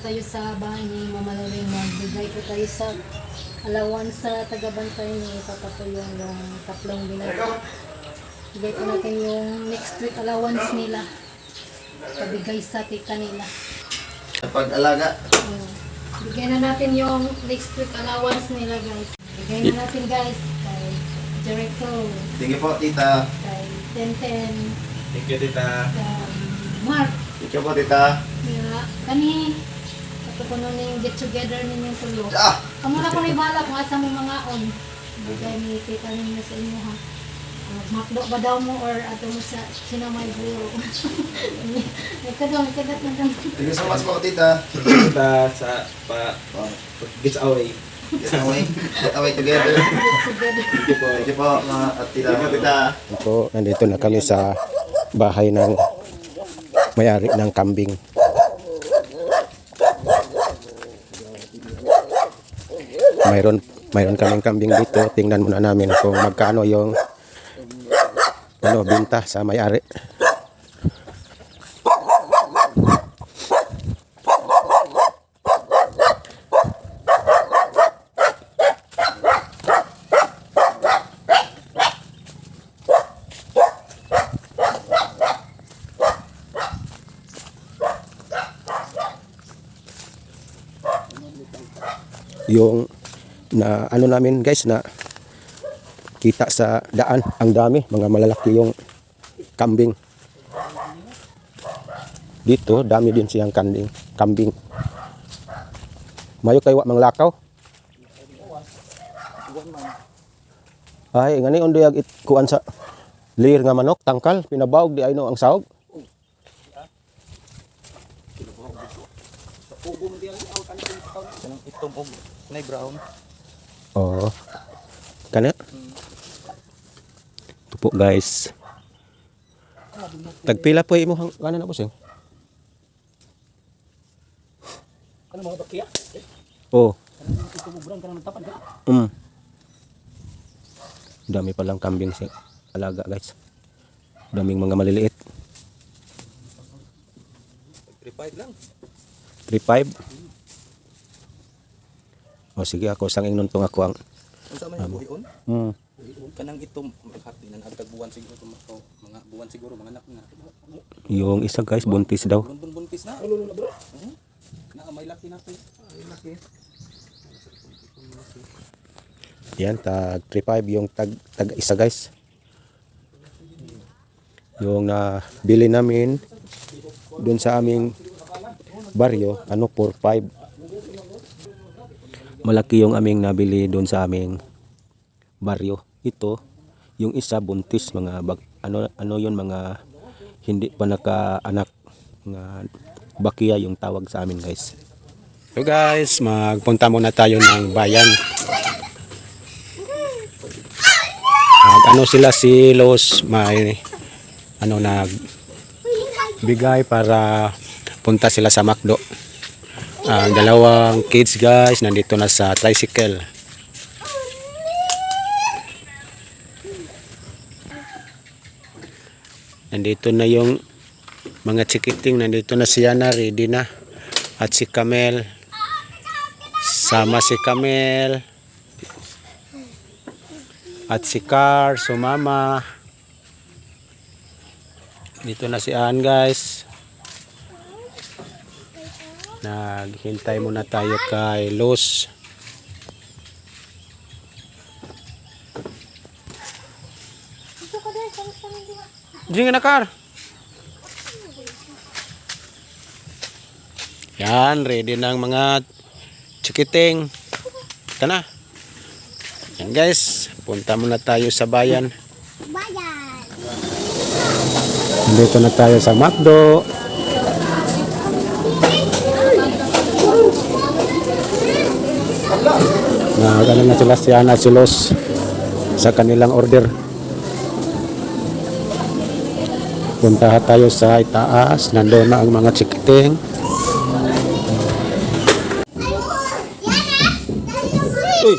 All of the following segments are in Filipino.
tayo sa bahay ni Mama Loring. Magbigay ko tayo sa allowance sa tagabantay ni Papa Tulong yung tatlong binagay. Bigay ko natin yung next week allowance nila. Pabigay sa tita nila. Pag-alaga. Bigyan na natin yung next week allowance nila, guys. Bigay na natin, guys. Kay Jericho. Thank you po, tita. Kay Tenten. Thank you, tita. Kay Mark. Thank you po, tita. Kaya kani. Ito ko nun yung get together ninyong tulo. Ah! Kamu na ko na ibala kung asa mo mga on. Bigay ni tita ninyo sa inyo, ha. Makdo ba daw mo or ato mo sa sinamay bulo. Nagkadong, kadat na dong. Thank you so much po, tita. Tita sa gets away. Get away together. Thank you po. Thank you po, mga at tita. Thank you, tita. Ito, nandito na kami sa bahay ng may-ari ng kambing. Mayroon kaming kambing dito. Tingnan muna namin kung magkano yung binta sa may-ari. Yung na ano namin guys na kita sa daan, ang dami, mga malalaki yung kambing. Dito dami din siyang kambing. Mayo kay wa mang lakaw. Ay ngani unday ag kuan sa lir nga manok tangkal pinabawog di ayno ang sahog. Itong na brown. Oh. Kana? Ito po guys. Tagpila po imo hang kanan na po sing. Ano mga bakya? Oh. Ito mo brown kanang tapad. Dami pa lang kambing si alaga guys. Daming mga maliliit. 3.5 lang. 3.5. O sige ako sang ingnon tong ako ang Unsa man yung buhion? Kanang itong hati nang agtag buwan siguro mga buwan siguro mga anak na. yung isa guys buntis daw. Buntis na. Na may laki na to. Ay laki. Yan tag 3.5 yung tag isa guys. Yung bili namin dun sa aming baryo 4.5. Malaki yung aming nabili doon sa aming baryo. Ito, yung isa buntis, mga ano yun, mga hindi pa nakaanak, mga bakiya yung tawag sa amin guys. So guys, magpunta muna tayo ng bayan. Ano sila si Los, may nagbigay para punta sila sa McDo. Ang dalawang kids guys nandito na sa tricycle. Nandito na yung mga chikiting, nandito na si Yana, ready na. At si Camel. Sama si Camel. At si Car, sumama. Dito na si Ann guys. Naghintay muna tayo kay Los. Diyan na Car. Yan, ready na ang mga chikiting. Tana. Yan guys, punta muna tayo sa bayan. Dito na tayo sa McDo. Nagano na sila si Ana si Los sa kanilang order. Punta tayo sa itaas, nandoon na ang mga chikiting. Uy.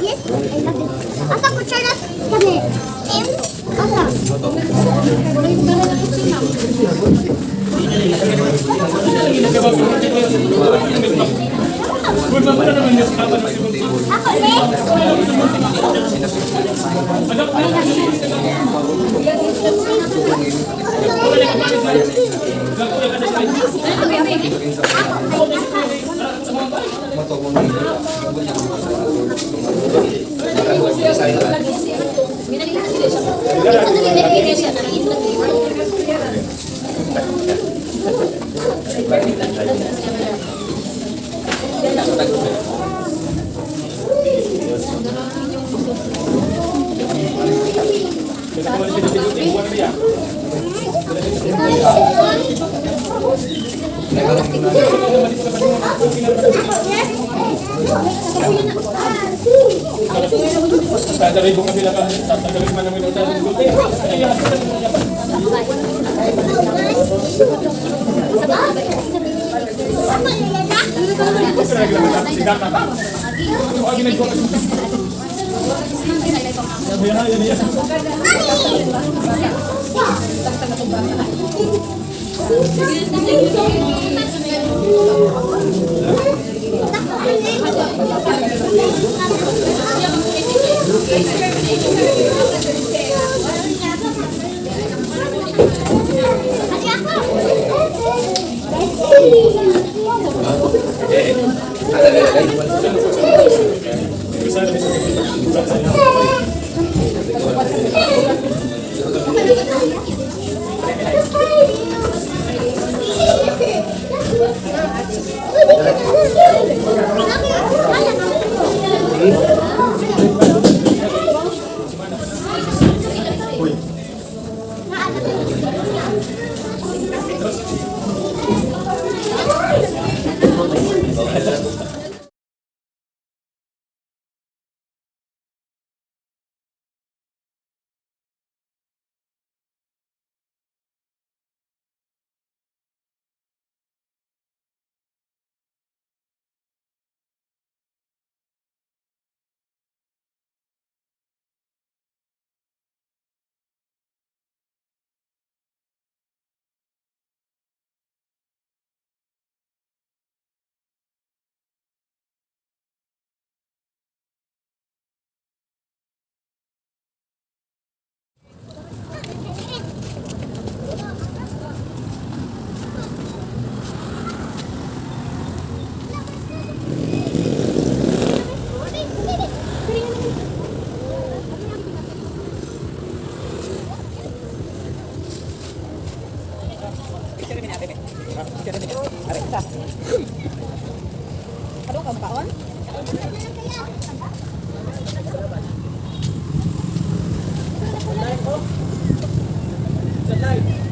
Yes, I love it. Asa kutsara kami. Asa. Ako Live.